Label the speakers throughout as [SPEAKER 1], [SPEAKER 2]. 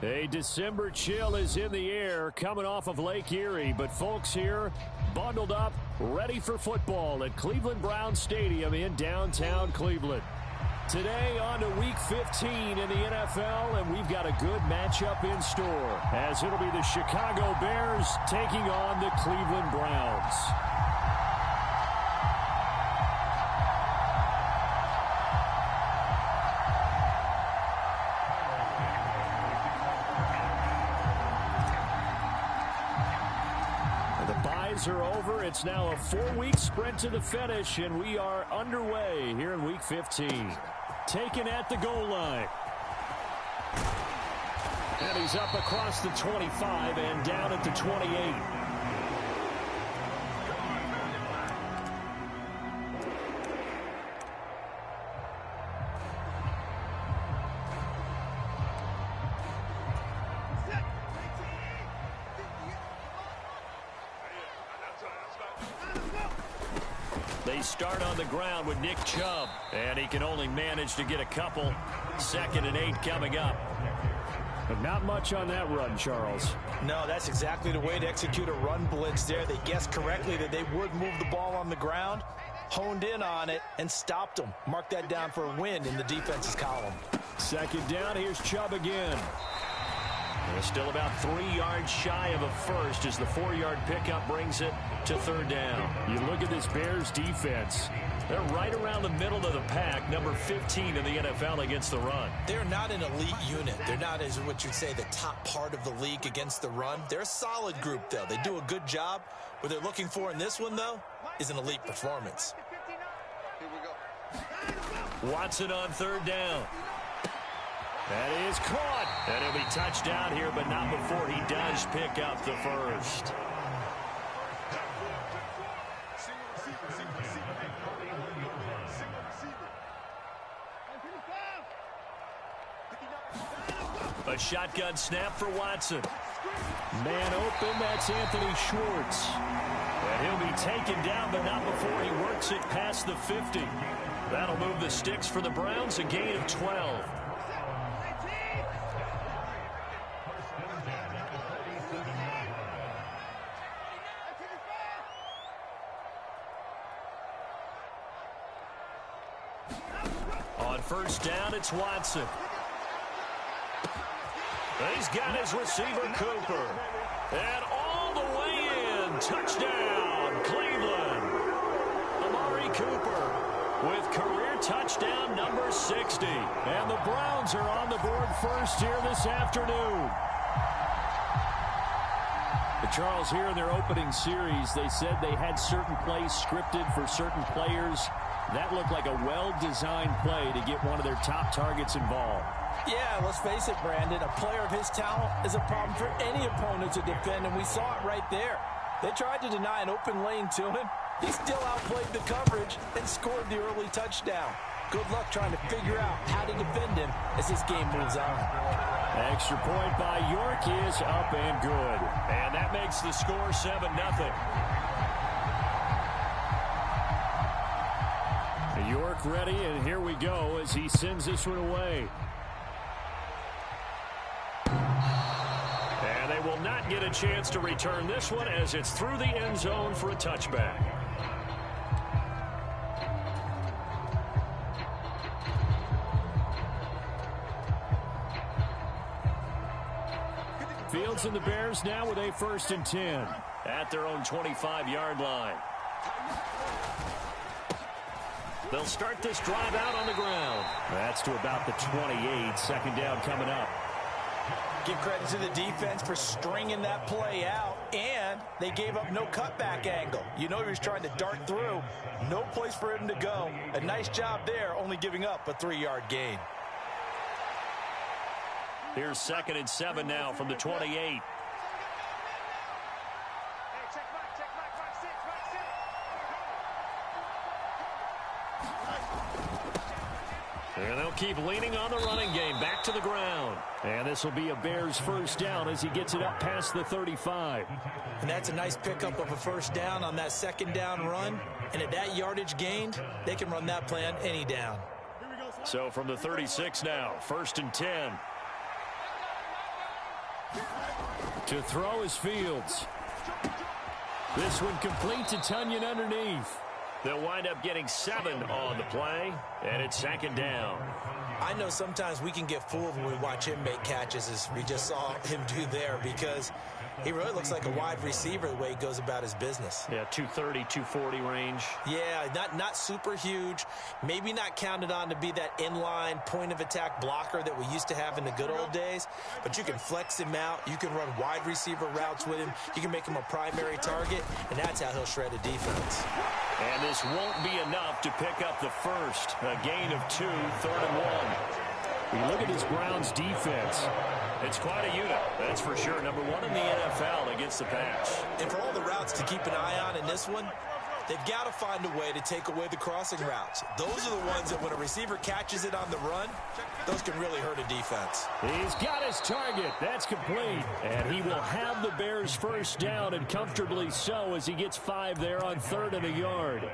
[SPEAKER 1] A December chill is in the air coming off of Lake Erie, but folks here bundled up, ready for football at Cleveland Browns Stadium in downtown Cleveland. Today on to Week 15 in the NFL, and we've got a good matchup in store, as it'll be the Chicago Bears taking on the Cleveland Browns. Are over. It's now a 4-week sprint to the finish, and we are underway here in Week 15. Taken at the goal line. And he's up across the 25 and down at the 28. They start on the ground with Nick Chubb, and he can only manage to get a couple. 2nd and 8 coming up. But not much on that run, Charles.
[SPEAKER 2] No, that's exactly the way to execute a run blitz there. They guessed correctly that they would move the ball on the ground, honed in on it, and stopped them. Mark that down for a win in the defense's column.
[SPEAKER 1] 2nd down, here's Chubb again. They're still about 3 yards shy of a first as the 4-yard pickup brings it to 3rd down. You look at this Bears defense. They're right around the middle of the pack, number 15 in the NFL against the run.
[SPEAKER 2] They're not an elite unit. They're not, as what you'd say, the top part of the league against the run. They're a solid group, though. They do a good job. What they're looking for in this one, though, is an elite performance.
[SPEAKER 1] Watson on 3rd down. That is caught. And it'll be touchdown here, but not before he does pick up the first. A shotgun snap for Watson. Man open, that's Anthony Schwartz. And he'll be taken down, but not before he works it past the 50. That'll move the sticks for the Browns, a gain of 12. On 1st down, it's Watson. He's got his receiver, Cooper. And all the way in. Touchdown, Cleveland. Amari Cooper with career touchdown number 60. And the Browns are on the board first here this afternoon. But Charles, here in their opening series, they said they had certain plays scripted for certain players. That looked like a well-designed play to get one of their top targets involved.
[SPEAKER 2] Yeah, let's face it, Brandon. A player of his talent is a problem for any opponent to defend, and we saw it right there. They tried to deny an open lane to him. He still outplayed the coverage and scored the early touchdown. Good luck trying to figure out how to defend him as this game moves on.
[SPEAKER 1] Extra point by York is up and good. And that makes the score 7-0. York ready, and here we go as he sends this one away. And they will not get a chance to return this one as it's through the end zone for a touchback. Fields and the Bears now with a 1st and 10 at their own 25-yard line. They'll start this drive out on the ground. That's to about the 28. 2nd down coming up.
[SPEAKER 2] Give credit to the defense for stringing that play out, and they gave up no cutback angle. You know he was trying to dart through. No place for him to go. A nice job there, only giving up a 3-yard gain.
[SPEAKER 1] Here's 2nd and 7 now from the 28. And they'll keep leaning on the running game. Back to the ground. And this will be a Bears 1st down as he gets it up past the 35.
[SPEAKER 2] And that's a nice pickup of a 1st down on that 2nd down run. And at that yardage gained, they can run that play on any down.
[SPEAKER 1] So from the 36 now, 1st and 10. To throw is Fields. This one complete to Tonyan underneath. They'll wind up getting 7 on the play, and it's 2nd down.
[SPEAKER 2] I know sometimes we can get fooled when we watch him make catches, as we just saw him do there, because he really looks like a wide receiver the way he goes about his business.
[SPEAKER 1] Yeah, 230, 240 range.
[SPEAKER 2] Yeah, not super huge. Maybe not counted on to be that inline point-of-attack blocker that we used to have in the good old days. But you can flex him out. You can run wide receiver routes with him. You can make him a primary target, and that's how he'll shred a defense.
[SPEAKER 1] And this won't be enough to pick up the first. A gain of 2, 3rd and 1. We look at this Browns defense. It's quite a unit, that's for sure. Number 1 in the NFL against the pass.
[SPEAKER 2] And for all the routes to keep an eye on in this one, they've got to find a way to take away the crossing routes. Those are the ones that when a receiver catches it on the run, those can really hurt a defense.
[SPEAKER 1] He's got his target. That's complete. And he will have the Bears first down, and comfortably so, as he gets 5 there on 3rd and a yard.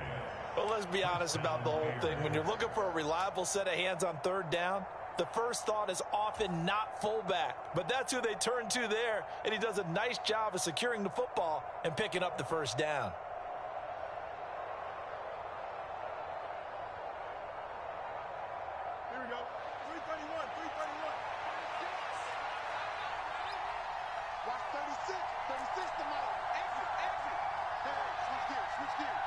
[SPEAKER 2] Well, let's be honest about the whole thing. When you're looking for a reliable set of hands on 3rd down, the first thought is often not fullback. But that's who they turn to there, and he does a nice job of securing the football and picking up the first down.
[SPEAKER 3] Here we go. 331, 331. Watch 36, 36 to Mike. Exit. Hey, switch gears.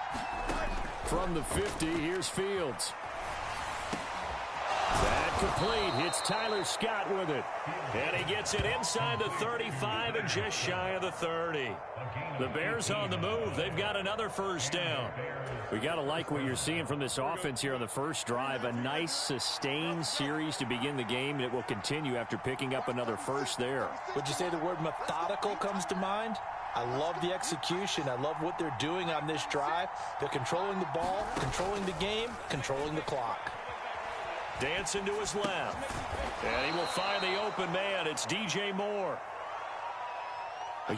[SPEAKER 1] From the 50, here's Fields. That complete. Hits Tyler Scott with it. And he gets it inside the 35 and just shy of the 30. The Bears on the move. They've got another first down. We got to like what you're seeing from this offense here on the first drive. A nice sustained series to begin the game. It will continue after picking up another first there.
[SPEAKER 2] Would you say the word methodical comes to mind? I love the execution. I love what they're doing on this drive. They're controlling the ball, controlling the game, controlling the clock.
[SPEAKER 1] Dancing to his left. And he will find the open man. It's DJ Moore.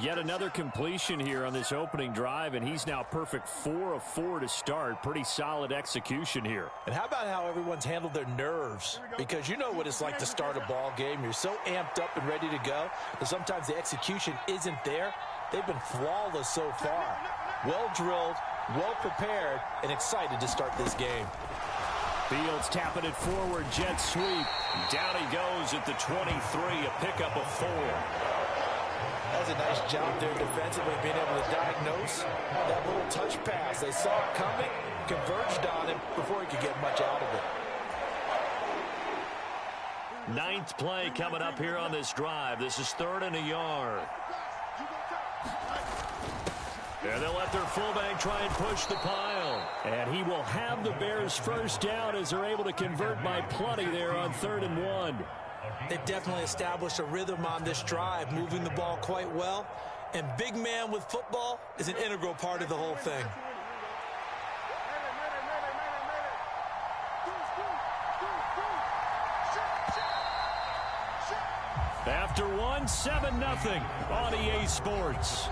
[SPEAKER 1] Yet another completion here on this opening drive, and he's now perfect 4 of 4 to start. Pretty solid execution here.
[SPEAKER 2] And how about how everyone's handled their nerves? Because you know what it's like to start a ball game. You're so amped up and ready to go, and sometimes the execution isn't there. They've been flawless so far. Well drilled, well prepared, and excited to start this game.
[SPEAKER 1] Fields tapping it forward, jet sweep. Down he goes at the 23, a pickup of 4.
[SPEAKER 2] That's a nice job there defensively, being able to diagnose that little touch pass. They saw it coming, converged on him before he could get much out of it.
[SPEAKER 1] 9th play coming up here on this drive. This is 3rd and a yard. And they'll let their fullback try and push the pile. And he will have the Bears first down as they're able to convert by plenty there on 3rd and 1.
[SPEAKER 2] They've definitely established a rhythm on this drive, moving the ball quite well. And big man with football is an integral part of the whole thing.
[SPEAKER 1] After one, 7-0 on EA Sports.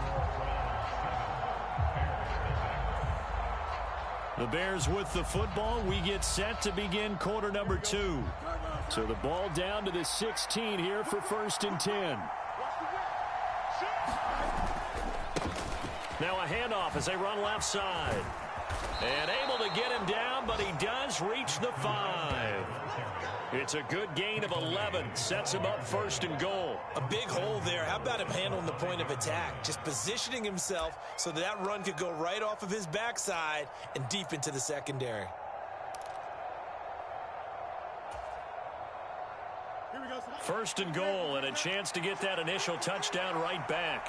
[SPEAKER 1] The Bears with the football. We get set to begin quarter number 2. So the ball down to the 16 here for 1st and 10. Now a handoff as they run left side. And able to get him down, but he does reach the 5. It's a good gain of 11. Sets him up 1st and goal.
[SPEAKER 2] A big hole there. How about him handling the point of attack? Just positioning himself so that run could go right off of his backside and deep into the secondary.
[SPEAKER 1] First and goal, and a chance to get that initial touchdown right back.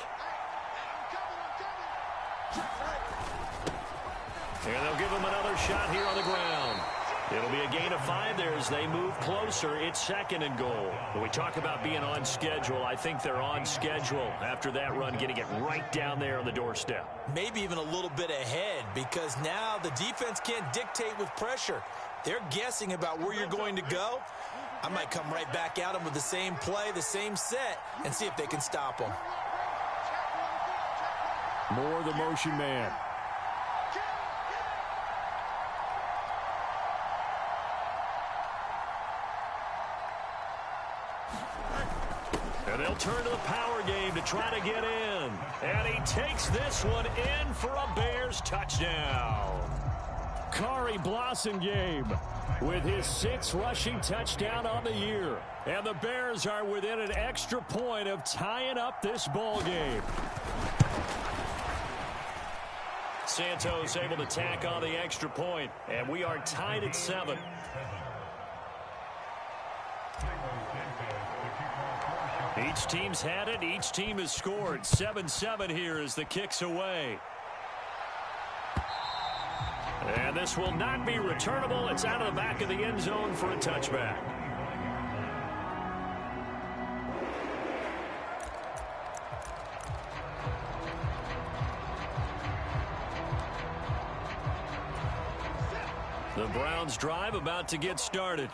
[SPEAKER 1] And they'll give him another shot here on the ground. It'll be a gain of 5 there as they move closer. It's 2nd and goal. When we talk about being on schedule, I think they're on schedule after that run, getting it right down there on the doorstep.
[SPEAKER 2] Maybe even a little bit ahead, because now the defense can't dictate with pressure. They're guessing about where you're going to go. I might come right back at them with the same play, the same set, and see if they can stop them.
[SPEAKER 1] Moore, the motion man. And they'll turn to the power game to try to get in. And he takes this one in for a Bears touchdown. Khari Blasingame with his 6th rushing touchdown on the year. And the Bears are within an extra point of tying up this ball game. Santos able to tack on the extra point, and we are tied at 7. Each team's had it. Each team has scored. 7-7 here as the kick's away. And this will not be returnable. It's out of the back of the end zone for a touchback. The Browns drive about to get started.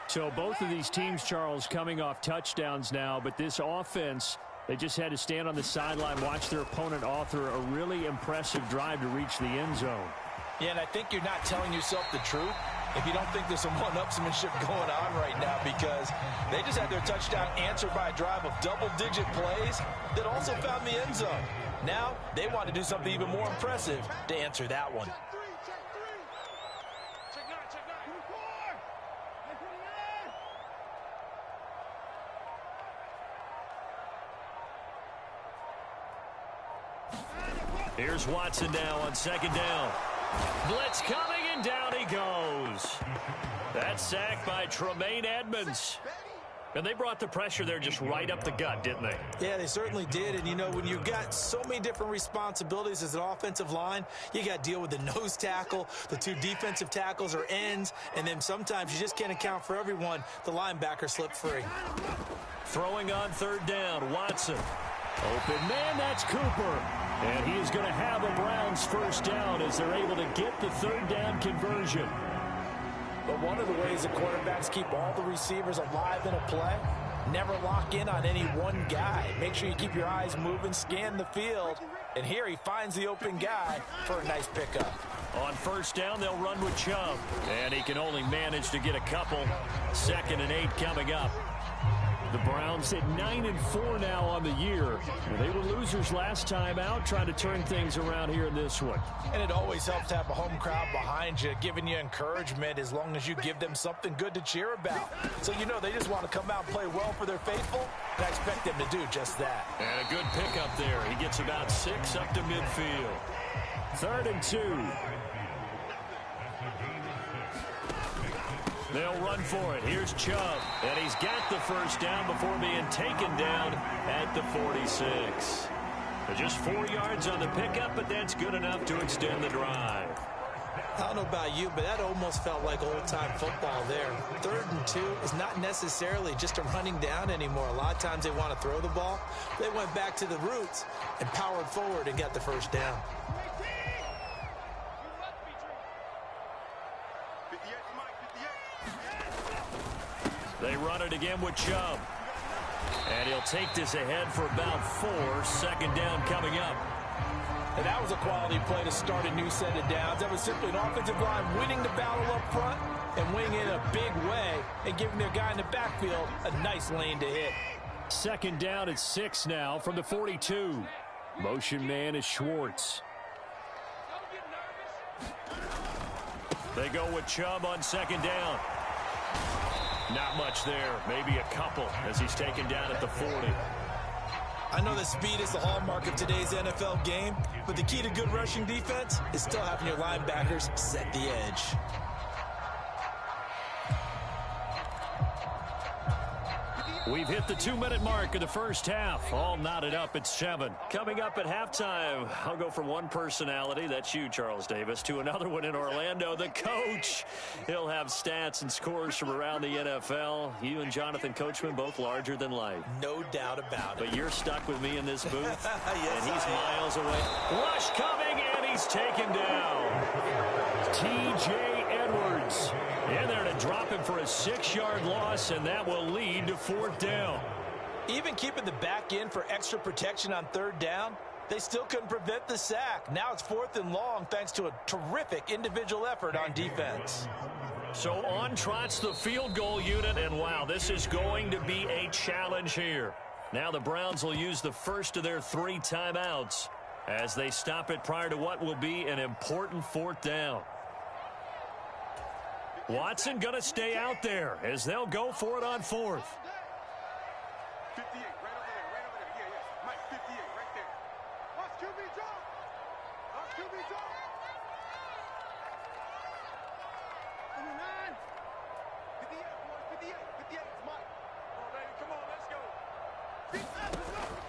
[SPEAKER 1] So both of these teams, Charles, coming off touchdowns now, but this offense, they just had to stand on the sideline, watch their opponent author a really impressive drive to reach the end zone.
[SPEAKER 2] Yeah, and I think you're not telling yourself the truth if you don't think there's some one-upsmanship going on right now, because they just had their touchdown answered by a drive of double-digit plays that also found the end zone. Now they want to do something even more impressive to answer that one.
[SPEAKER 1] Here's Watson now on 2nd down. Blitz coming, and down he goes. That's sacked by Tremaine Edmonds. And they brought the pressure there just right up the gut, didn't they?
[SPEAKER 2] Yeah, they certainly did. And, you know, when you've got so many different responsibilities as an offensive line, you got to deal with the nose tackle, the 2 defensive tackles or ends, and then sometimes you just can't account for everyone. The linebacker slipped free.
[SPEAKER 1] Throwing on 3rd down, Watson. Open man, that's Cooper. And he is going to have a Browns 1st down as they're able to get the 3rd down conversion.
[SPEAKER 2] But one of the ways the quarterbacks keep all the receivers alive in a play, never lock in on any one guy. Make sure you keep your eyes moving, scan the field. And here he finds the open guy for a nice pickup.
[SPEAKER 1] On 1st down, they'll run with Chubb. And he can only manage to get a couple. 2nd and 8 coming up. The Browns at 9-4 now on the year. They were losers last time out, trying to turn things around here in this one.
[SPEAKER 2] And it always helps to have a home crowd behind you, giving you encouragement as long as you give them something good to cheer about. So you know they just want to come out and play well for their faithful, and I expect them to do just that.
[SPEAKER 1] And a good pickup there. He gets about 6 up to midfield. 3rd and 2. They'll run for it. Here's Chubb. And he's got the 1st down before being taken down at the 46. Just 4 yards on the pickup, but that's good enough to extend the drive.
[SPEAKER 2] I don't know about you, but that almost felt like old-time football there. 3rd and 2 is not necessarily just a running down anymore. A lot of times they want to throw the ball. They went back to the roots and powered forward and got the 1st down.
[SPEAKER 1] They run it again with Chubb. And he'll take this ahead for about 4. 2nd down coming up.
[SPEAKER 2] And that was a quality play to start a new set of downs. That was simply an offensive line winning the battle up front and winning in a big way and giving their guy in the backfield a nice lane to hit.
[SPEAKER 1] 2nd down at 6 now from the 42. Motion man is Schwartz. They go with Chubb on 2nd down. Not much there, maybe a couple as he's taken down at the 40.
[SPEAKER 2] I know that speed is the hallmark of today's NFL game, but the key to good rushing defense is still having your linebackers set the edge.
[SPEAKER 1] We've hit the 2-minute mark of the 1st half. All knotted up at 7. Coming up at halftime, I'll go from one personality, that's you, Charles Davis, to another one in Orlando, the coach. He'll have stats and scores from around the NFL. You and Jonathan Coachman, both larger than life.
[SPEAKER 2] No doubt about it.
[SPEAKER 1] But you're stuck with me in this booth,
[SPEAKER 2] Yes,
[SPEAKER 1] and he's miles away. Rush coming, and he's taken down. T.J. Edwards in there to drop him for a 6-yard loss, and that will lead to 4th down.
[SPEAKER 2] Even keeping the back end for extra protection on 3rd down, they still couldn't prevent the sack. Now it's 4th and long thanks to a terrific individual effort on defense.
[SPEAKER 1] So on trots the field goal unit, and wow, this is going to be a challenge here. Now the Browns will use the first of their 3 timeouts as they stop it prior to what will be an important 4th down. Watson going to stay out there as they'll go for it on 4th.
[SPEAKER 3] 58, right over there. Yeah. Mike, 58, right there. Watch QB drop. Watch QB drop. Number 9. 58, boys, 58. 58, it's Mike. Oh, baby, come on, let's go.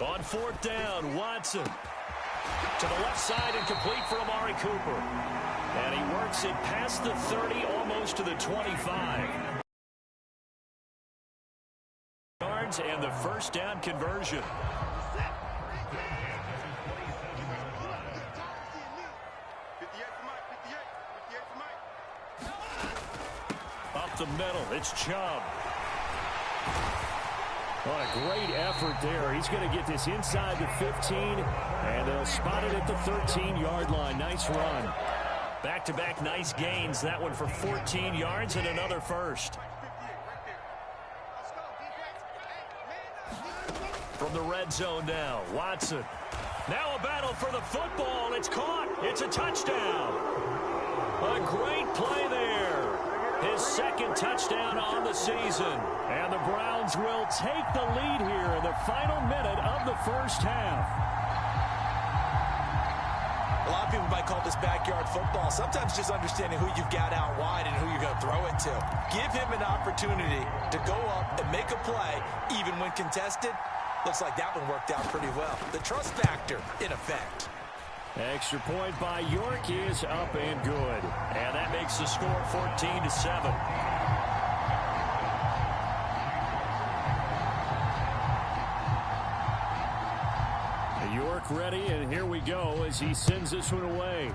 [SPEAKER 1] On 4th down, Watson to the left side and complete for Amari Cooper. And he works it past the 30, almost to the 25. Yards and the first down conversion. Up the middle, it's Chubb. What a great effort there. He's going to get this inside the 15, and they'll spot it at the 13-yard line. Nice run. Back-to-back nice gains. That one for 14 yards and another first. From the red zone now, Watson. Now a battle for the football. It's caught. It's a touchdown. A great play there. His second touchdown on the season. And the Browns will take the lead here in the final minute of the first half.
[SPEAKER 2] A lot of people might call this backyard football. Sometimes just understanding who you've got out wide and who you're going to throw it to. Give him an opportunity to go up and make a play, even when contested. Looks like that one worked out pretty well. The trust factor in effect.
[SPEAKER 1] Extra point by York is up and good. And that makes the score 14-7. York ready, and here we go as he sends this one away.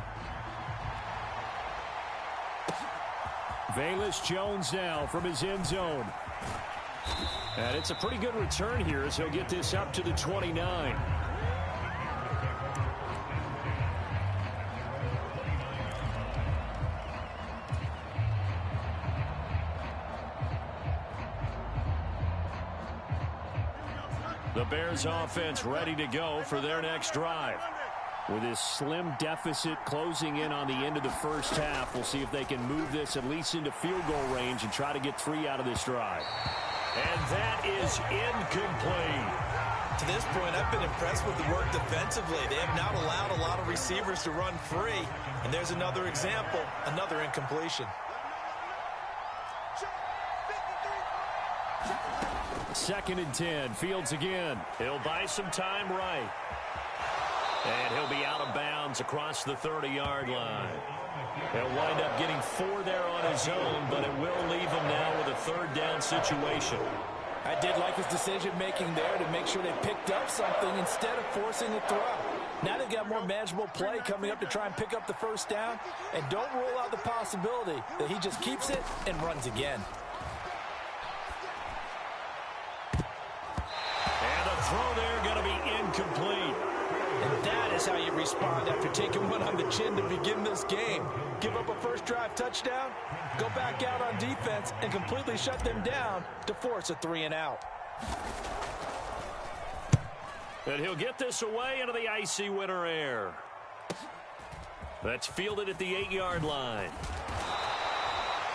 [SPEAKER 1] Velus Jones now from his end zone. And it's a pretty good return here as he'll get this up to the 29. The Bears offense ready to go for their next drive. With this slim deficit closing in on the end of the first half, we'll see if they can move this at least into field goal range and try to get 3 out of this drive. And that is incomplete.
[SPEAKER 2] To this point, I've been impressed with the work defensively. They have not allowed a lot of receivers to run free. And there's another example, another incompletion.
[SPEAKER 1] 2nd and 10. Fields again. He'll buy some time right. And he'll be out of bounds across the 30-yard line. He'll wind up getting 4 there on his own, but it will leave him now with a 3rd down situation.
[SPEAKER 2] I did like his decision-making there to make sure they picked up something instead of forcing a throw. Now they've got more manageable play coming up to try and pick up the 1st down, and don't rule out the possibility that he just keeps it and runs again.
[SPEAKER 1] And the throw there going to be incomplete.
[SPEAKER 2] And that is how you respond after taking one on the chin to begin this game. Give up a first drive touchdown, go back out on defense, and completely shut them down to force a 3-and-out.
[SPEAKER 1] And he'll get this away into the icy winter air. That's fielded at the 8-yard line.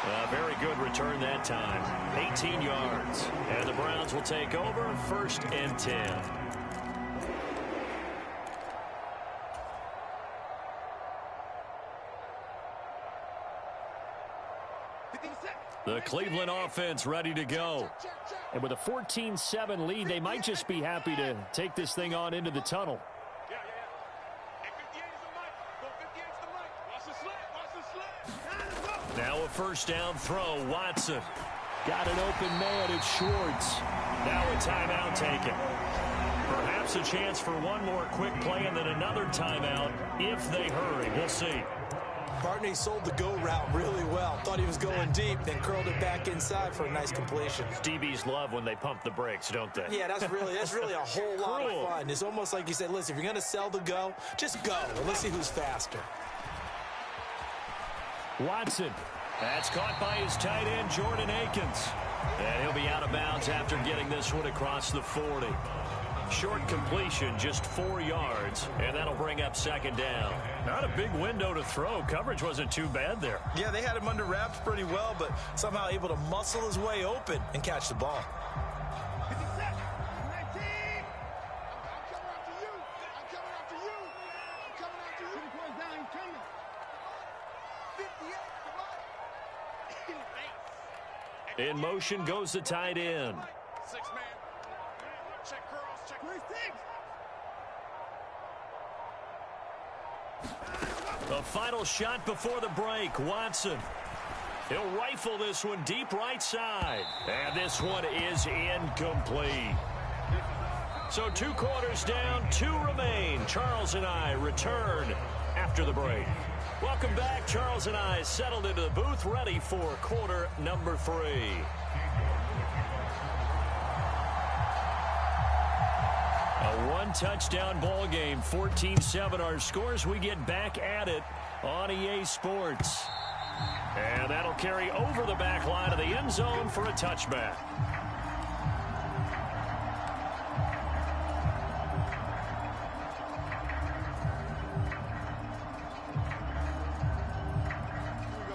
[SPEAKER 1] A very good return that time. 18 yards. And the Browns will take over 1st and 10. The Cleveland offense ready to go. And with a 14-7 lead, they might just be happy to take this thing on into the tunnel. Now a 1st down throw. Watson got an open man. It's Schwartz. Now a timeout taken. Perhaps a chance for one more quick play and then another timeout if they hurry. We'll see.
[SPEAKER 2] Barney sold the go route really well. Thought he was going deep, then curled it back inside for a nice completion.
[SPEAKER 1] DBs love when they pump the brakes, don't they?
[SPEAKER 2] Yeah, that's really a whole lot of fun. It's almost like you said, listen, if you're going to sell the go, just go. And let's see who's faster.
[SPEAKER 1] Watson. That's caught by his tight end, Jordan Akins. And he'll be out of bounds after getting this one across the 40. Short completion, just 4 yards, and that'll bring up second down. Not a big window to throw. Coverage wasn't too bad there.
[SPEAKER 2] Yeah, they had him under wraps pretty well, but somehow able to muscle his way open and catch the ball.
[SPEAKER 3] 57, 19. I'm coming after you. I'm coming after you. I'm coming after you. 2 points down, he's coming. 58, come on.
[SPEAKER 1] In motion goes the tight end.
[SPEAKER 3] 6-man. Check girls, check 36.
[SPEAKER 1] The final shot before the break. Watson. He'll rifle this one deep right side. And this one is incomplete. So 2 quarters down, 2 remain. Charles and I return after the break. Welcome back. Charles and I settled into the booth, ready for quarter number 3. A 1-touchdown ball game, 14-7 our scores. We get back at it on EA Sports. And that'll carry over the back line of the end zone for a touchback.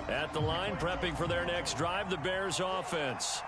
[SPEAKER 1] At the line, prepping for their next drive, the Bears offense.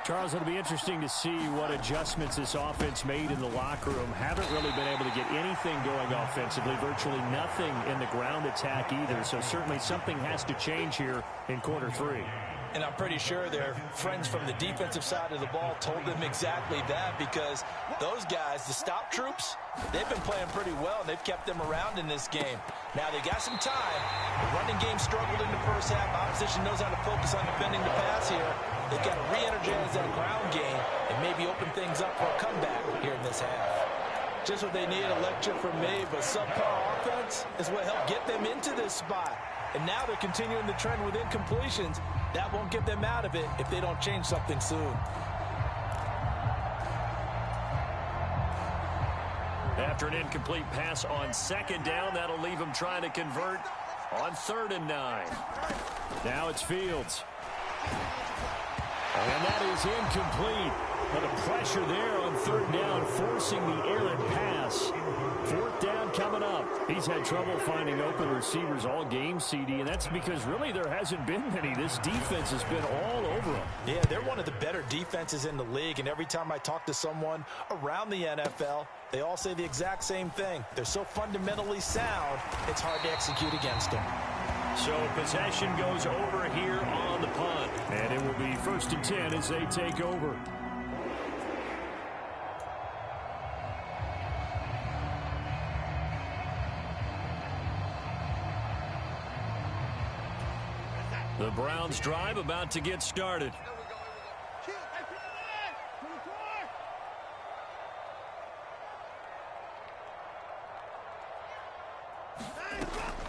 [SPEAKER 1] Charles, it'll be interesting to see what adjustments this offense made in the locker room. Haven't really been able to get anything going offensively, virtually nothing in the ground attack either. So certainly something has to change here in quarter 3.
[SPEAKER 2] And I'm pretty sure their friends from the defensive side of the ball told them exactly that, because those guys, the stop troops, they've been playing pretty well, and they've kept them around in this game. Now, they got some time. The running game struggled in the first half. Opposition knows how to focus on defending the pass here. They've got to re-energize that ground game and maybe open things up for a comeback here in this half. Just what they need, a lecture from me, but subpar offense is what helped get them into this spot. And now they're continuing the trend with incompletions. That won't get them out of it if they don't change something soon.
[SPEAKER 1] After an incomplete pass on second down, that'll leave them trying to convert on 3rd and 9. Now it's Fields. And that is incomplete. But the pressure there on 3rd down, forcing the errant pass. 4th down coming up. He's had trouble finding open receivers all game, CD, and that's because really there hasn't been many. This defense has been all over them.
[SPEAKER 2] Yeah, they're one of the better defenses in the league, and every time I talk to someone around the NFL, they all say the exact same thing. They're so fundamentally sound, it's hard to execute against them.
[SPEAKER 1] So possession goes over here on the punt. And it will be 1st and 10 as they take over. The Browns drive about to get started.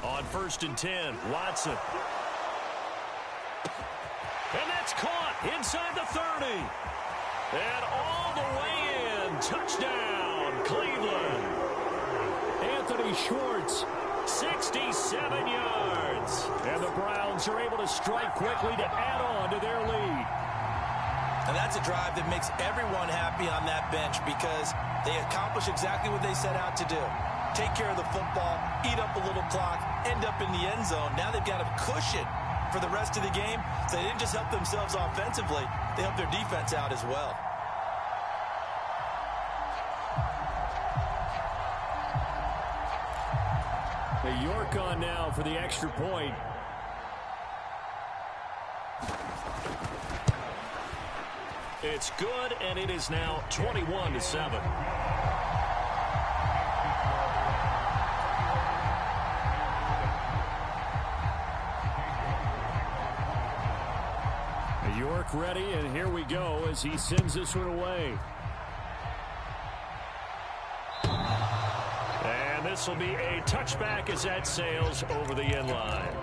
[SPEAKER 1] On 1st and 10, Watson. And that's caught inside the 30. And all the way in. Touchdown, Cleveland. Anthony Schwartz, 67 yards. And the Browns are able to strike quickly to add on to their lead.
[SPEAKER 2] And that's a drive that makes everyone happy on that bench, because they accomplish exactly what they set out to do. Take care of the football, eat up a little clock, end up in the end zone. Now they've got a cushion for the rest of the game. So they didn't just help themselves offensively, they helped their defense out as well.
[SPEAKER 1] York on now for the extra point. It's good, and it is now 21-7. York ready, and here we go as he sends this one away. And this will be a touchback as that sails over the end line.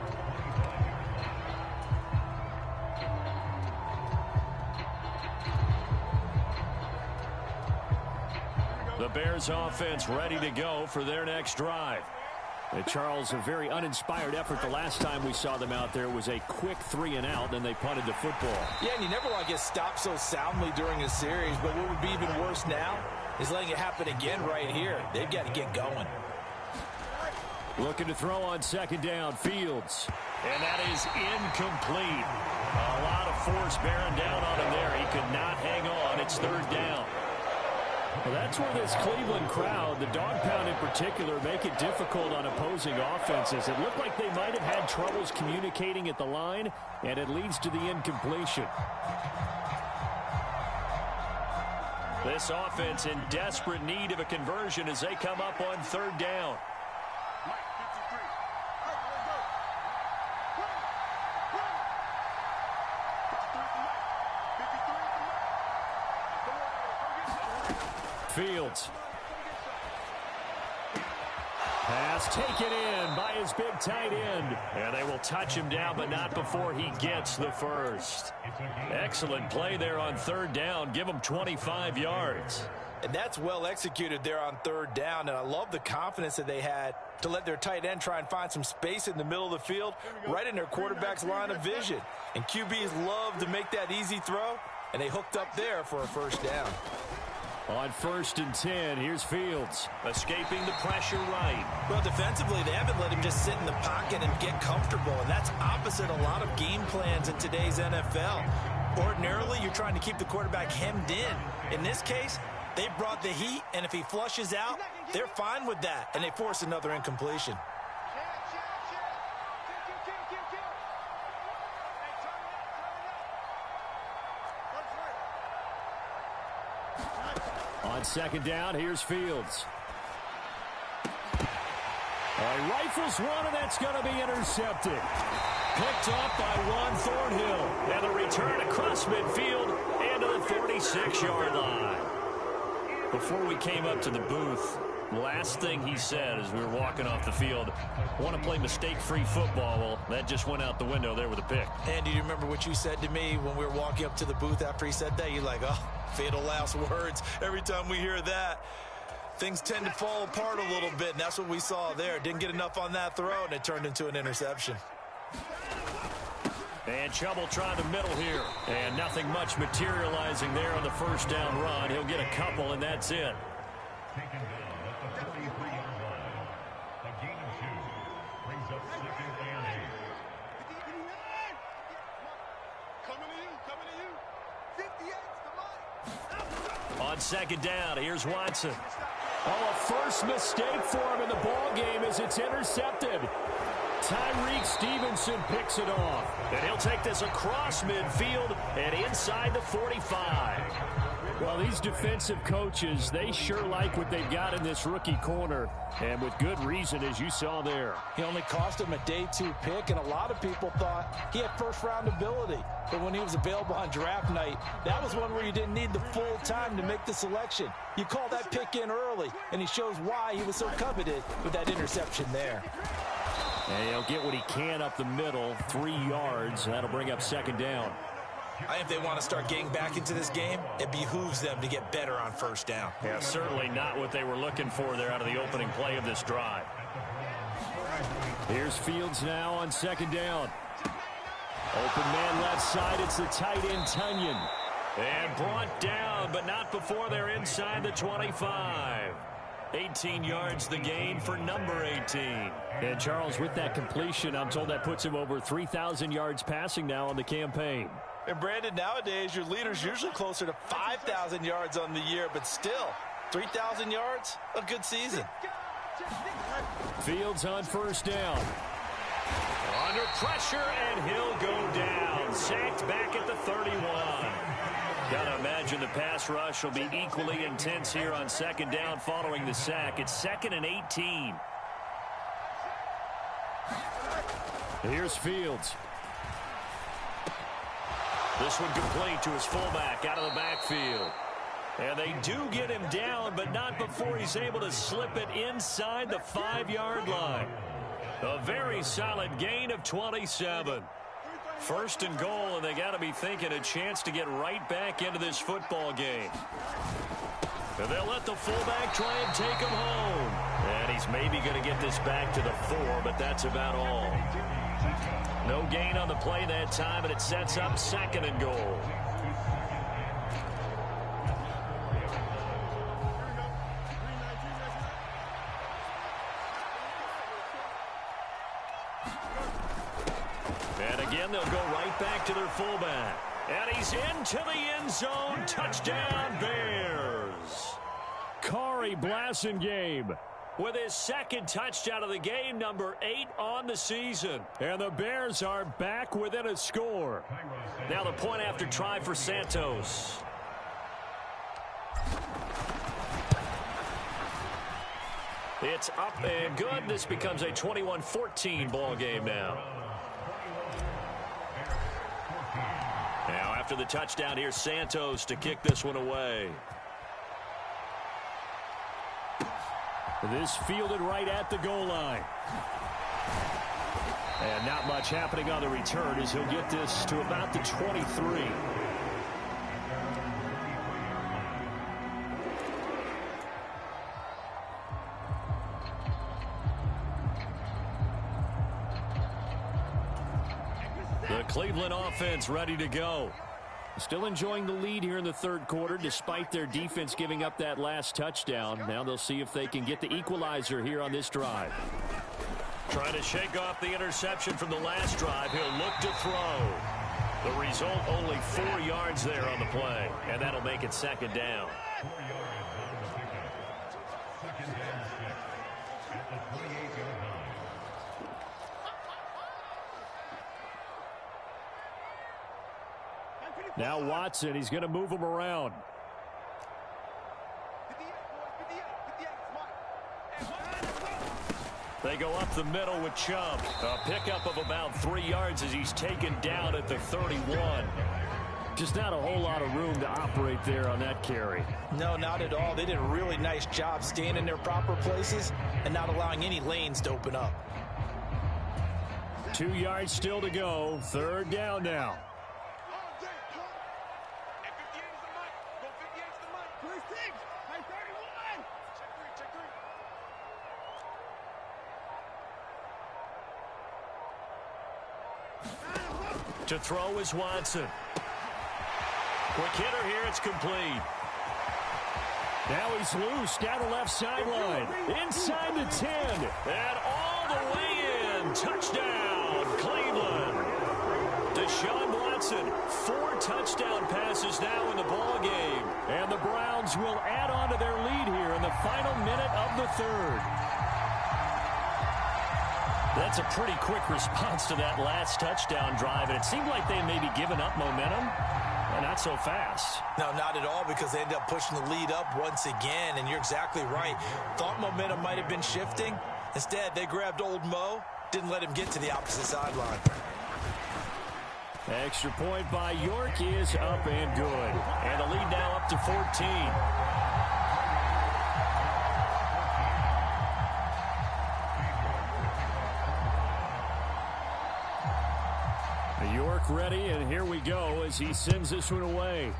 [SPEAKER 1] The Bears offense ready to go for their next drive. And Charles, a very uninspired effort the last time we saw them out there was a quick 3-and-out, then they punted the football.
[SPEAKER 2] Yeah, and you never want to get stopped so soundly during a series, but what would be even worse now is letting it happen again right here. They've got to get going.
[SPEAKER 1] Looking to throw on second down, Fields. And that is incomplete. A lot of force bearing down on him there. He could not hang on. It's third down. Well, that's where this Cleveland crowd, the dog pound in particular, make it difficult on opposing offenses. It looked like they might have had troubles communicating at the line, and it leads to the incompletion. This offense in desperate need of a conversion as they come up on third down. Fields. Pass taken in by his big tight end. And they will touch him down, but not before he gets the first. Excellent play there on third down. Give him 25 yards.
[SPEAKER 2] And that's well executed there on third down. And I love the confidence that they had to let their tight end try and find some space in the middle of the field, right in their quarterback's line of vision. And QBs love to make that easy throw, and they hooked up there for a first down.
[SPEAKER 1] On 1st and 10, here's Fields. Escaping the pressure right.
[SPEAKER 2] Well, defensively, they haven't let him just sit in the pocket and get comfortable, and that's opposite a lot of game plans in today's NFL. Ordinarily, you're trying to keep the quarterback hemmed in. In this case, they brought the heat, and if he flushes out, they're fine with that, and they force another incompletion.
[SPEAKER 1] On second down, here's Fields. Rifles one, and that's going to be intercepted. Picked up by Juan Thornhill. And the return across midfield and to the 46-yard line. Before we came up to the booth, last thing he said as we were walking off the field, want to play mistake-free football. Well, that just went out the window there with a pick.
[SPEAKER 2] And do you remember what you said to me when we were walking up to the booth after he said that? You're like, oh, fatal last words. Every time we hear that, things tend to fall apart a little bit, and that's what we saw there. Didn't get enough on that throw, and it turned into an interception.
[SPEAKER 1] And trouble trying to middle here. And nothing much materializing there on the first down run. He'll get a couple, and that's it.
[SPEAKER 4] Taken down at the 33-yard line. A gain of 2 brings up second and 8.
[SPEAKER 3] Coming to you. 58's the line.
[SPEAKER 1] On second down, here's Watson. Oh, a first mistake for him in the ball game as it's intercepted. Tyreek Stevenson picks it off. And he'll take this across midfield and inside the 45. Well, these defensive coaches, they sure like what they've got in this rookie corner. And with good reason, as you saw there.
[SPEAKER 2] He only cost him a day 2 pick, and a lot of people thought he had first-round ability. But when he was available on draft night, that was one where you didn't need the full time to make the selection. You call that pick in early, and he shows why he was so coveted with that interception there.
[SPEAKER 1] And he'll get what he can up the middle, 3 yards. That'll bring up second down.
[SPEAKER 2] I think if they want to start getting back into this game, it behooves them to get better on first down.
[SPEAKER 1] Yeah, certainly not what they were looking for there out of the opening play of this drive. Here's Fields now on second down. Open man left side, it's the tight end Tunyon. And brought down, but not before they're inside the 25. 18 yards the gain for number 18. And Charles, with that completion, I'm told that puts him over 3,000 yards passing now on the campaign.
[SPEAKER 2] And Brandon, nowadays your leader's usually closer to 5,000 yards on the year, but still, 3,000 yards, a good season.
[SPEAKER 1] Fields on first down. Under pressure, and he'll go down. Sacked back at the 31. Gotta imagine the pass rush will be equally intense here on second down following the sack. It's 2nd and 18. Here's Fields. This one complete to his fullback out of the backfield. And they do get him down, but not before he's able to slip it inside the 5-yard line. A very solid gain of 27. 1st and goal, and they got to be thinking a chance to get right back into this football game. And they'll let the fullback try and take him home. And he's maybe going to get this back to the 4, but that's about all. No gain on the play that time, and it sets up 2nd and goal. And again, they'll go right back to their fullback. And he's into the end zone. Touchdown, Bears. Khari Blasingame with his 2nd touchdown of the game, number 8 on the season. And the Bears are back within a score. Now the point after try for Santos. It's up and good. This becomes a 21-14 ball game now. Now after the touchdown, here's Santos to kick this one away. This fielded right at the goal line. And not much happening on the return as he'll get this to about the 23. The Cleveland offense ready to go. Still enjoying the lead here in the 3rd quarter despite their defense giving up that last touchdown. Now they'll see if they can get the equalizer here on this drive. Trying to shake off the interception from the last drive. He'll look to throw. The result, only 4 yards there on the play. And that'll make it 2nd down.
[SPEAKER 4] 4 yards on the pickup. 2nd down 6 at the 28-yard line.
[SPEAKER 1] Now Watson, he's going to move him around. They go up the middle with Chubb. A pickup of about 3 yards as he's taken down at the 31. Just not a whole lot of room to operate there on that carry.
[SPEAKER 2] No, not at all. They did a really nice job staying in their proper places and not allowing any lanes to open up.
[SPEAKER 1] 2 yards still to go. 3rd down now. To throw is Watson. Quick hitter here, it's complete. Now he's loose down the left sideline. Inside the 10. And all the way in. Touchdown, Cleveland. Deshaun Watson, 4 touchdown passes now in the ball game. And the Browns will add on to their lead here in the final minute of the 3rd. That's a pretty quick response to that last touchdown drive, and it seemed like they had maybe given up momentum, and not so fast.
[SPEAKER 2] No, not at all, because they ended up pushing the lead up once again, and you're exactly right. Thought momentum might have been shifting. Instead, they grabbed old Mo, didn't let him get to the opposite sideline.
[SPEAKER 1] Extra point by York is up and good. And the lead now up to 14. York ready, and here we go as he sends this one away.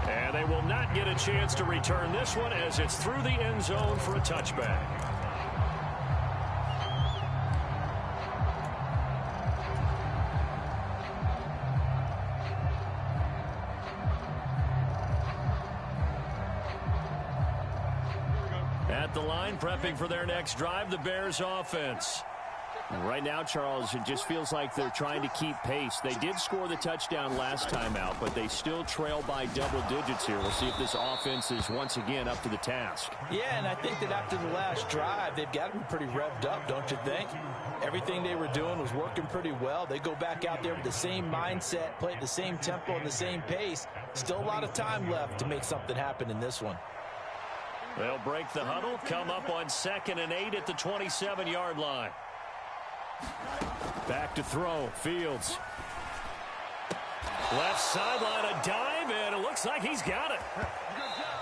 [SPEAKER 1] And they will not get a chance to return this one as it's through the end zone for a touchback. At the line, prepping for their next drive, the Bears offense. Right now, Charles, it just feels like they're trying to keep pace. They did score the touchdown last time out, but they still trail by double digits here. We'll see if this offense is once again up to the task.
[SPEAKER 2] Yeah, and I think that after the last drive, they've got to be pretty revved up, don't you think? Everything they were doing was working pretty well. They go back out there with the same mindset, play at the same tempo and the same pace. Still a lot of time left to make something happen in this one.
[SPEAKER 1] They'll break the huddle, come up on 2nd and 8 at the 27-yard line. Back to throw, Fields. Left sideline, a dive, and it looks like he's got it.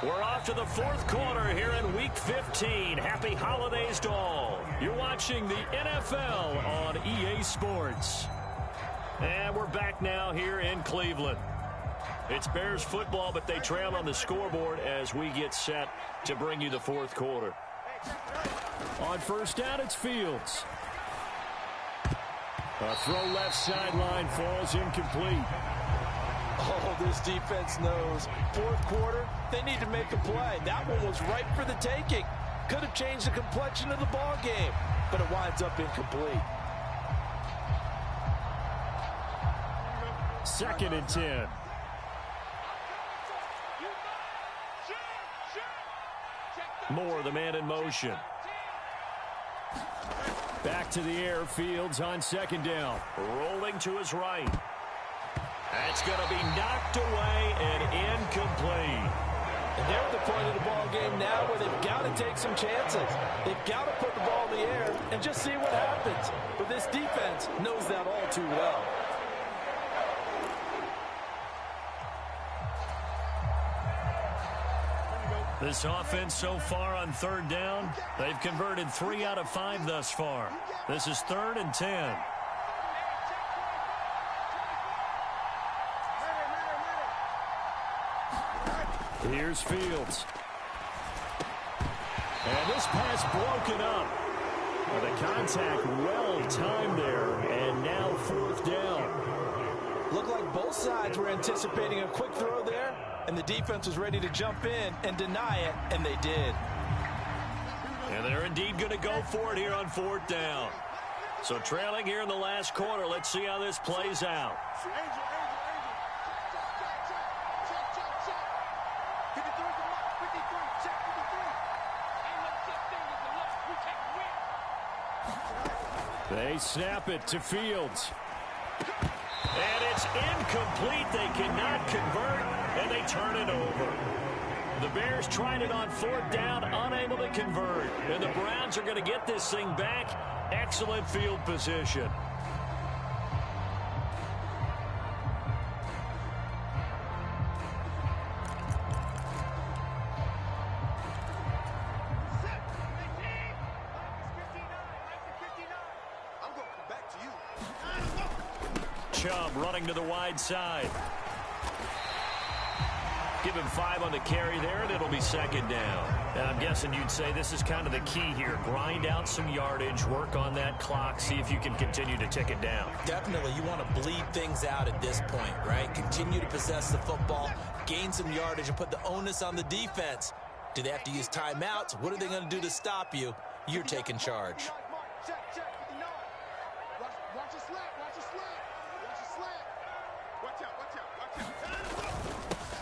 [SPEAKER 1] We're off to the 4th quarter here in Week 15. Happy holidays to all. You're watching the NFL on EA Sports. And we're back now here in Cleveland. It's Bears football, but they trail on the scoreboard as we get set to bring you the fourth quarter. On first down, it's Fields. A throw left sideline falls incomplete.
[SPEAKER 2] Oh, this defense knows. Fourth quarter, they need to make a play. That one was ripe for the taking. Could have changed the complexion of the ball game, but it winds up incomplete.
[SPEAKER 1] 2nd and 10. Moore, the man in motion. Back to the air. Fields on 2nd down. Rolling to his right. That's going to be knocked away and incomplete.
[SPEAKER 2] And they're at the point of the ball game now where they've got to take some chances. They've got to put the ball in the air and just see what happens. But this defense knows that all too well.
[SPEAKER 1] This offense so far on 3rd down, they've converted 3 out of 5 thus far. This is 3rd and 10. Here's Fields. And this pass broken up. The contact well timed there, and now 4th down.
[SPEAKER 2] Looked like both sides were anticipating a quick throw there, and the defense was ready to jump in and deny it, and they did.
[SPEAKER 1] And they're indeed going to go for it here on 4th down. So trailing here in the last quarter, let's see how this plays out. They snap it to Fields. And it's incomplete. They cannot convert, and they turn it over. The Bears tried it on 4th down, unable to convert. And the Browns are going to get this thing back. Excellent field position. Chubb running to the wide side. Give him 5 on the carry there, and it'll be 2nd down. And I'm guessing you'd say this is kind of the key here. Grind out some yardage, work on that clock, see if you can continue to tick it down.
[SPEAKER 5] Definitely, you want to bleed things out at this point, right? Continue to possess the football, gain some yardage, and put the onus on the defense. Do they have to use timeouts? What are they going to do to stop you? You're taking charge.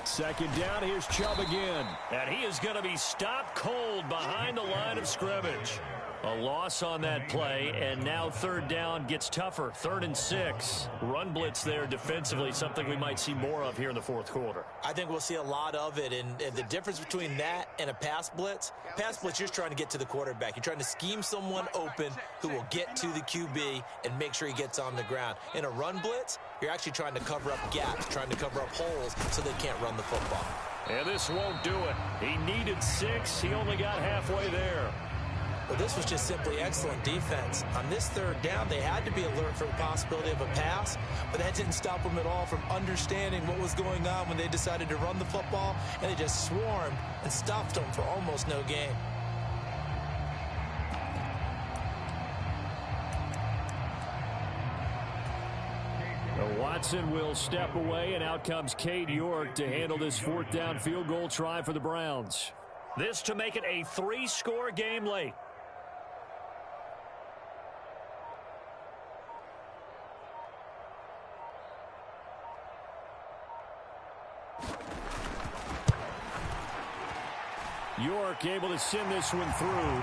[SPEAKER 1] Second down, here's Chubb again. And he is going to be stopped cold behind the line of scrimmage. A loss on that play, and now 3rd down gets tougher. 3rd and 6. Run blitz there defensively, something we might see more of here in the 4th quarter.
[SPEAKER 5] I think we'll see a lot of it, and the difference between that and a pass blitz, you're just trying to get to the quarterback. You're trying to scheme someone open who will get to the QB and make sure he gets on the ground. In a run blitz, you're actually trying to cover up gaps, trying to cover up holes so they can't run the football.
[SPEAKER 1] And this won't do it. He needed 6. He only got halfway there.
[SPEAKER 5] Well, this was just simply excellent defense. On this 3rd down, they had to be alert for the possibility of a pass, but that didn't stop them at all from understanding what was going on when they decided to run the football, and they just swarmed and stuffed them for almost no gain.
[SPEAKER 1] Watson will step away, and out comes Cade York to handle this 4th down field goal try for the Browns. This to make it a 3-score game late. York able to send this one through.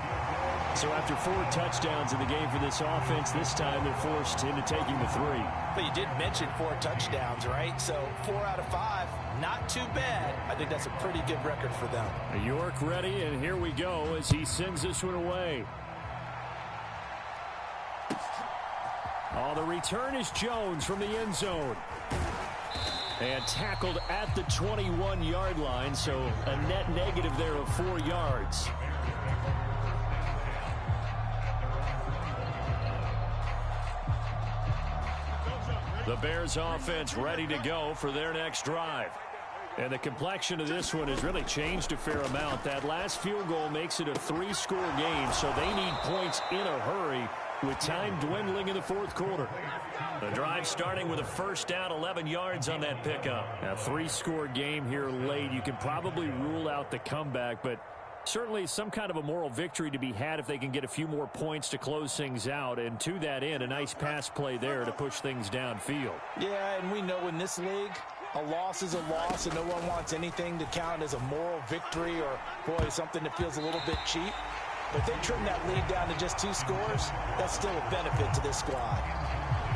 [SPEAKER 1] So after 4 touchdowns in the game for this offense, this time they're forced into taking the 3.
[SPEAKER 2] But you did mention 4 touchdowns, right? So 4 out of 5, not too bad. I think that's a pretty good record for them.
[SPEAKER 1] York ready, and here we go as he sends this one away. Oh, the return is Jones from the end zone. And tackled at the 21-yard line, so a net negative there of 4 yards. The Bears offense ready to go for their next drive. And the complexion of this one has really changed a fair amount. That last field goal makes it a 3-score game, so they need points in a hurry with time dwindling in the fourth quarter. The drive starting with a first down, 11 yards on that pickup. A 3-score game here late. You can probably rule out the comeback, but certainly some kind of a moral victory to be had if they can get a few more points to close things out. And to that end, a nice pass play there to push things downfield.
[SPEAKER 2] Yeah, and we know in this league, a loss is a loss, and no one wants anything to count as a moral victory or, boy, something that feels a little bit cheap. But if they trim that lead down to just 2 scores, that's still a benefit to this squad.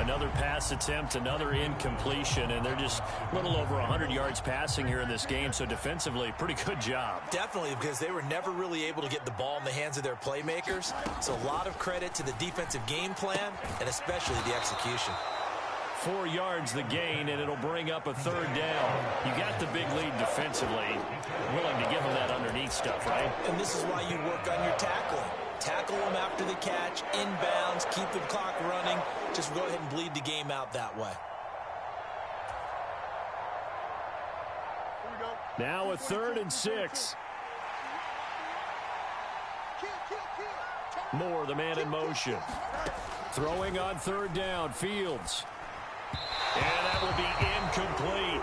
[SPEAKER 1] Another pass attempt, another incompletion, and they're just a little over 100 yards passing here in this game, so defensively, pretty good job.
[SPEAKER 5] Definitely, because they were never really able to get the ball in the hands of their playmakers, so a lot of credit to the defensive game plan and especially the execution.
[SPEAKER 1] 4 yards the gain, and it'll bring up a third down. You got the big lead defensively. Willing to give them that underneath stuff, right?
[SPEAKER 5] And this is why you work on your tackling. Tackle them after the catch, inbounds, keep the clock running. Just go ahead and bleed the game out that way.
[SPEAKER 1] Now a 3rd and 6. Moore, the man in motion. Throwing on 3rd down, Fields. And that will be incomplete.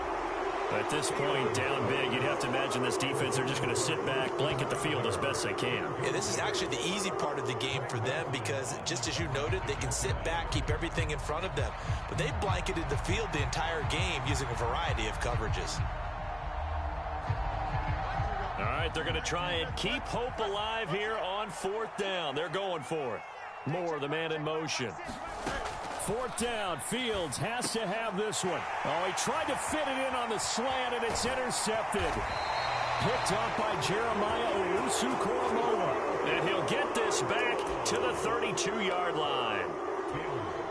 [SPEAKER 1] At this point, down big, you'd have to imagine this defense, they're just going to sit back, blanket the field as best they can.
[SPEAKER 5] Yeah, this is actually the easy part of the game for them because, just as you noted, they can sit back, keep everything in front of them. But they blanketed the field the entire game using a variety of coverages.
[SPEAKER 1] All right, they're going to try and keep hope alive here on 4th down. They're going for it. Moore, the man in motion. 4th down, Fields has to have this one. Oh, he tried to fit it in on the slant, and it's intercepted. Picked up by Jeremiah Owusu-Koramoah. And he'll get this back to the 32-yard line.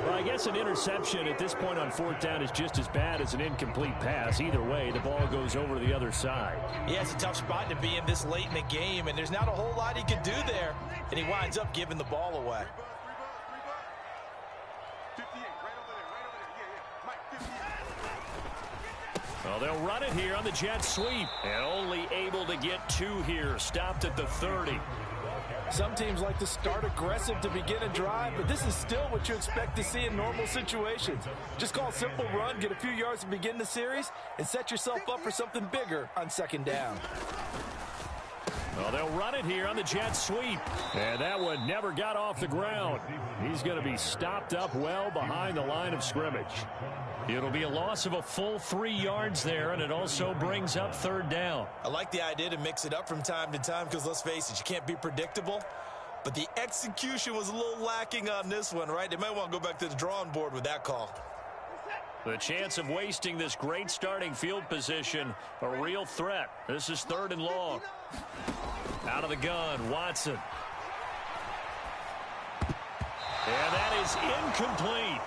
[SPEAKER 1] Well, I guess an interception at this point on 4th down is just as bad as an incomplete pass. Either way, the ball goes over to the other side.
[SPEAKER 2] Yeah, it's a tough spot to be in this late in the game, and there's not a whole lot he can do there. And he winds up giving the ball away.
[SPEAKER 1] Well, they'll run it here on the jet sweep. And only able to get 2 here. Stopped at the 30.
[SPEAKER 2] Some teams like to start aggressive to begin a drive, but this is still what you expect to see in normal situations. Just call a simple run, get a few yards to begin the series, and set yourself up for something bigger on 2nd down.
[SPEAKER 1] Well, they'll run it here on the jet sweep. And that one never got off the ground. He's going to be stopped up well behind the line of scrimmage. It'll be a loss of a full 3 yards there, and it also brings up 3rd down.
[SPEAKER 5] I like the idea to mix it up from time to time because, let's face it, you can't be predictable. But the execution was a little lacking on this one, right? They might want to go back to the drawing board with that call.
[SPEAKER 1] The chance of wasting this great starting field position, a real threat. This is 3rd and long. Out of the gun, Watson. And that is incomplete.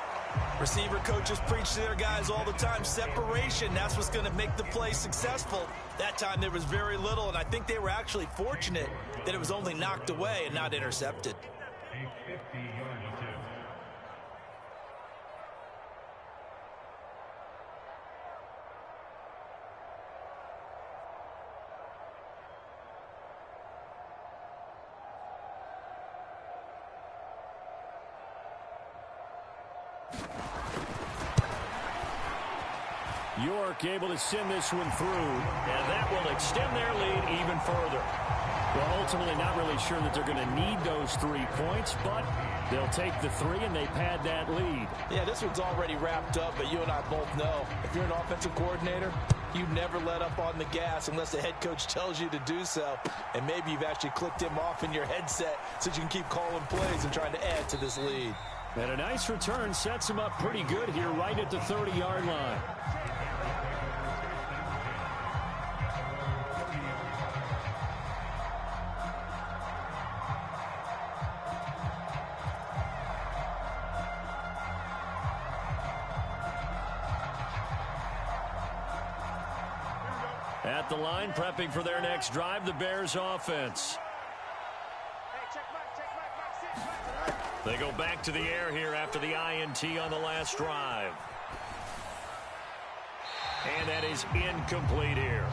[SPEAKER 5] Receiver coaches preach to their guys all the time. Separation, that's what's going to make the play successful. That time there was very little, and I think they were actually fortunate that it was only knocked away and not intercepted.
[SPEAKER 4] A 50-yard attempt.
[SPEAKER 1] York able to send this one through, and that will extend their lead even further. Well, ultimately not really sure that they're going to need those 3 points, but they'll take the 3 and they pad that lead.
[SPEAKER 2] Yeah, this one's already wrapped up, but you and I both know if you're an offensive coordinator, you never let up on the gas unless the head coach tells you to do so. And maybe you've actually clicked him off in your headset so you can keep calling plays and trying to add to this lead.
[SPEAKER 1] And a nice return sets him up pretty good here right at the 30-yard line. At the line, prepping for their next drive, the Bears offense. They go back to the air here after the INT on the last drive. And that is incomplete here.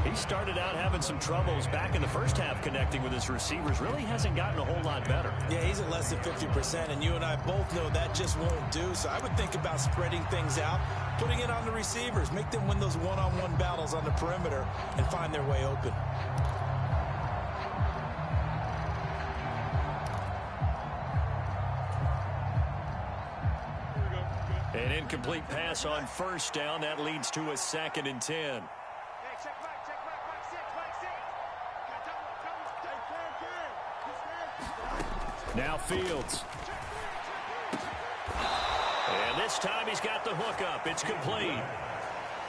[SPEAKER 1] He started out having some troubles back in the first half connecting with his receivers. Really hasn't gotten a whole lot better.
[SPEAKER 2] Yeah, he's at less than 50%, and you and I both know that just won't do. So I would think about spreading things out, putting it on the receivers, make them win those one-on-one battles on the perimeter and find their way open.
[SPEAKER 1] An incomplete pass on first down. That leads to a 2nd and 10. Now Fields. And this time he's got the hookup. It's complete.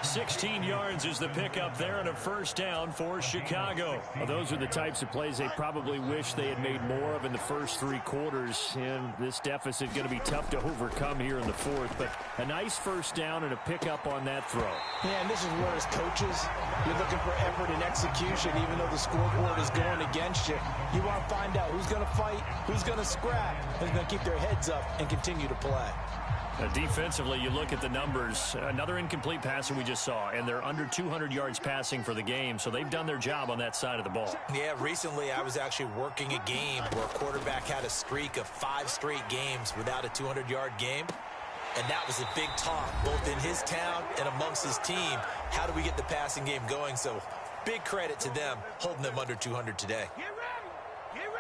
[SPEAKER 1] 16 yards is the pickup there and a first down for Chicago. Well, those are the types of plays they probably wish they had made more of in the first 3 quarters. And this deficit going to be tough to overcome here in the 4th. But a nice first down and a pickup on that throw.
[SPEAKER 2] Yeah, and this is where as coaches, you're looking for effort and execution. Even though the scoreboard is going against you, you want to find out who's going to fight, who's going to scrap, who's going to keep their heads up and continue to play.
[SPEAKER 1] Defensively, you look at the numbers. Another incomplete passer we just saw, and they're under 200 yards passing for the game, so they've done their job on that side of the ball.
[SPEAKER 5] Yeah, recently I was actually working a game where a quarterback had a streak of 5 straight games without a 200-yard game, and that was a big talk, both in his town and amongst his team. How do we get the passing game going? So big credit to them holding them under 200 today.
[SPEAKER 3] Get ready. Get ready.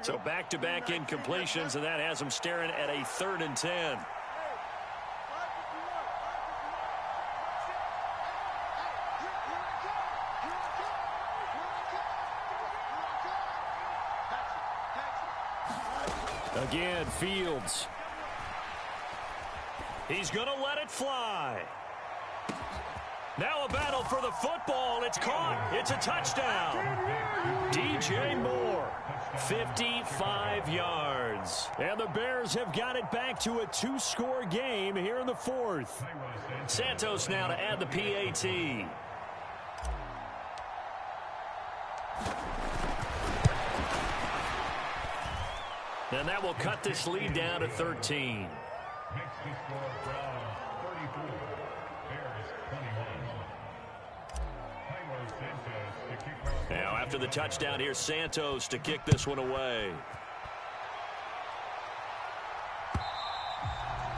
[SPEAKER 1] So back-to-back incompletions, and that has them staring at a 3rd and 10. Again, Fields. He's going to let it fly. Now a battle for the football. It's caught. It's a touchdown. DJ Moore, 55 yards. And the Bears have got it back to a 2-score game here in the 4th. Santos now to add the PAT. And that will cut this lead down to 13.
[SPEAKER 4] Next to score, Browns 34, Bears 21.
[SPEAKER 1] Now after the touchdown here, Santos to kick this one away.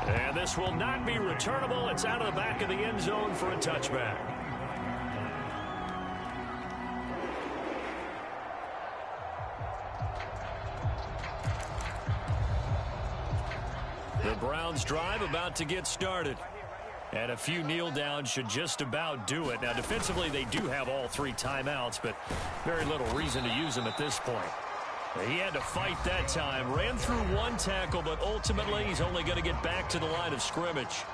[SPEAKER 1] And this will not be returnable. It's out of the back of the end zone for a touchback. The Browns drive about to get started. And a few kneel downs should just about do it. Now, defensively, they do have all 3 timeouts, but very little reason to use them at this point. He had to fight that time. Ran through 1 tackle, but ultimately he's only going to get back to the line of scrimmage.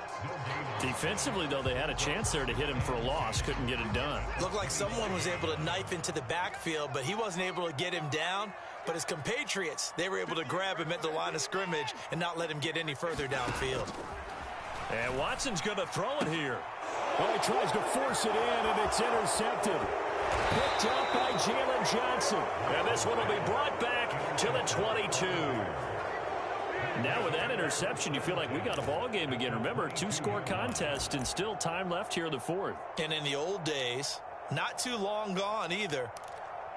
[SPEAKER 1] Defensively, though, they had a chance there to hit him for a loss. Couldn't get it done.
[SPEAKER 5] Looked like someone was able to knife into the backfield, but he wasn't able to get him down. But his compatriots, they were able to grab him at the line of scrimmage and not let him get any further downfield.
[SPEAKER 1] And Watson's going to throw it here. Well, he tries to force it in, and it's intercepted. Picked up by Jalen Johnson. And this one will be brought back to the 22. Now with that interception, you feel like we got a ball game again. Remember, 2-score contest and still time left here in the 4th.
[SPEAKER 5] And in the old days, not too long gone either,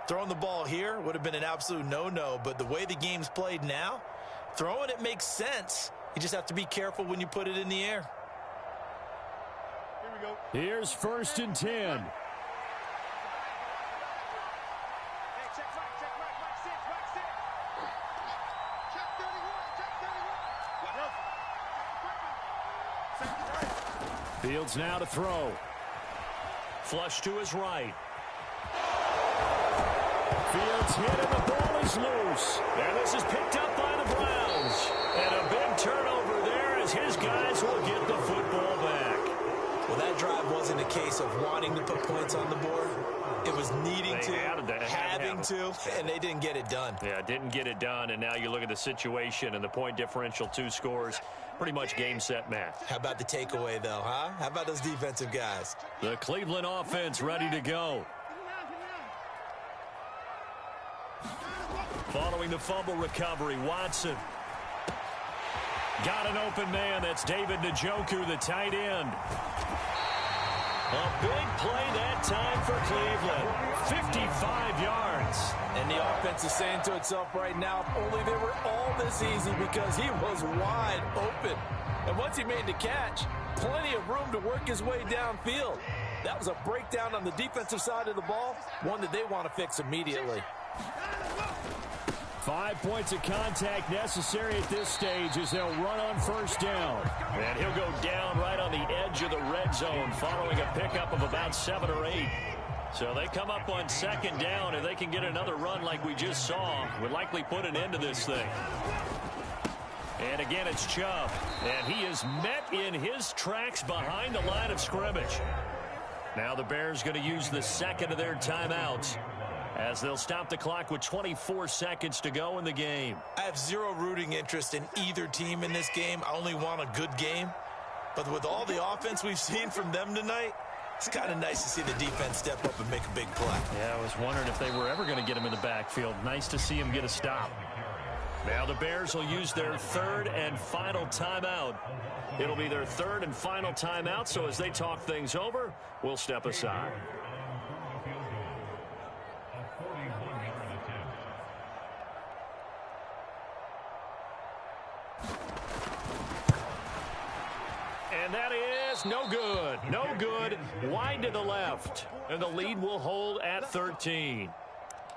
[SPEAKER 5] throwing the ball here would have been an absolute no-no. But the way the game's played now, throwing it makes sense. You just have to be careful when you put it in the air.
[SPEAKER 3] Here we go.
[SPEAKER 1] Here's 1st and 10.
[SPEAKER 3] Hey, check right, right six. Check 31.
[SPEAKER 1] Fields now to throw. Flush to his right. Fields hit and the ball is loose. And this is picked up by the Browns. And a big turnover there as his guys will get the football back.
[SPEAKER 5] Well, that drive wasn't a case of wanting to put points on the board. It was needing to, having to, and they didn't get it done.
[SPEAKER 1] Yeah, didn't get it done, and now you look at the situation and the point differential, 2 scores, pretty much game, set, match.
[SPEAKER 5] How about the takeaway, though, huh? How about those defensive guys?
[SPEAKER 1] The Cleveland offense ready to go. Following the fumble recovery, Watson. Got an open man. That's David Njoku, the tight end. A big play that time for Cleveland. 55 yards.
[SPEAKER 2] And the offense is saying to itself right now, if only they were all this easy, because he was wide open. And once he made the catch, plenty of room to work his way downfield. That was a breakdown on the defensive side of the ball, one that they want to fix immediately.
[SPEAKER 1] 5 points of contact necessary at this stage as they'll run on first down. And he'll go down right on the edge of the red zone following a pickup of about 7 or 8. So they come up on second down, and they can get another run like we just saw. Would likely put an end to this thing. And again, it's Chubb. And he is met in his tracks behind the line of scrimmage. Now the Bears going to use the second of their timeouts, as they'll stop the clock with 24 seconds to go in the game.
[SPEAKER 5] I have zero rooting interest in either team in this game. I only want a good game. But with all the offense we've seen from them tonight, it's kind of nice to see the defense step up and make a big play.
[SPEAKER 1] Yeah, I was wondering if they were ever going to get him in the backfield. Nice to see him get a stop. Now the Bears will use their third and final timeout. It'll be their third and final timeout, so as they talk things over, we'll step aside. And that is no good. No good. Wide to the left. And the lead will hold at 13.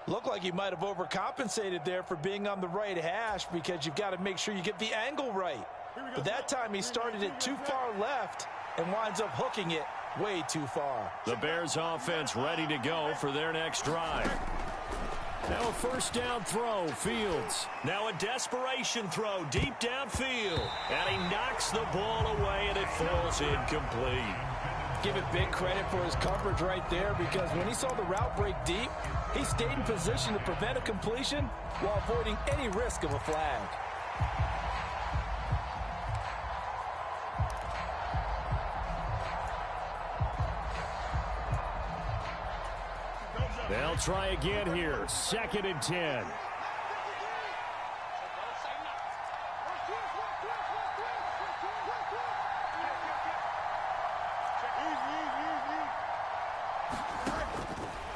[SPEAKER 2] Looked like he might have overcompensated there for being on the right hash, because you've got to make sure you get the angle right. But that time he started it too far left and winds up hooking it way too far.
[SPEAKER 1] The Bears offense ready to go for their next drive. Now a first down throw, Fields. Now a desperation throw deep downfield. And he knocks the ball away, and it falls incomplete.
[SPEAKER 2] Give it big credit for his coverage right there, because when he saw the route break deep, he stayed in position to prevent a completion while avoiding any risk of a flag.
[SPEAKER 1] They'll try again here. 2nd and 10.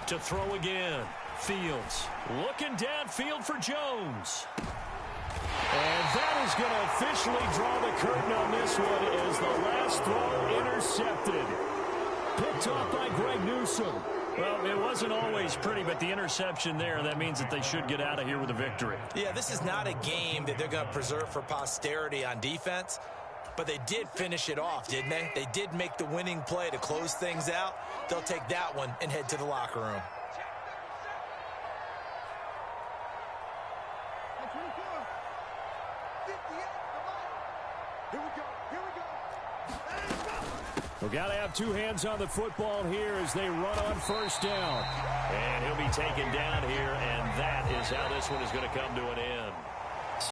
[SPEAKER 1] To throw again. Fields looking downfield for Jones. And that is going to officially draw the curtain on this one, as the last throw intercepted. Picked off by Greg Newsome. Well, it wasn't always pretty, but the interception there, that means that they should get out of here with a victory.
[SPEAKER 5] Yeah, this is not a game that they're going to preserve for posterity on defense, but they did finish it off, didn't they? They did make the winning play to close things out. They'll take that one and head to the locker room.
[SPEAKER 1] We've got to have two hands on the football here as they run on first down. And he'll be taken down here, and that is how this one is going to come to an end.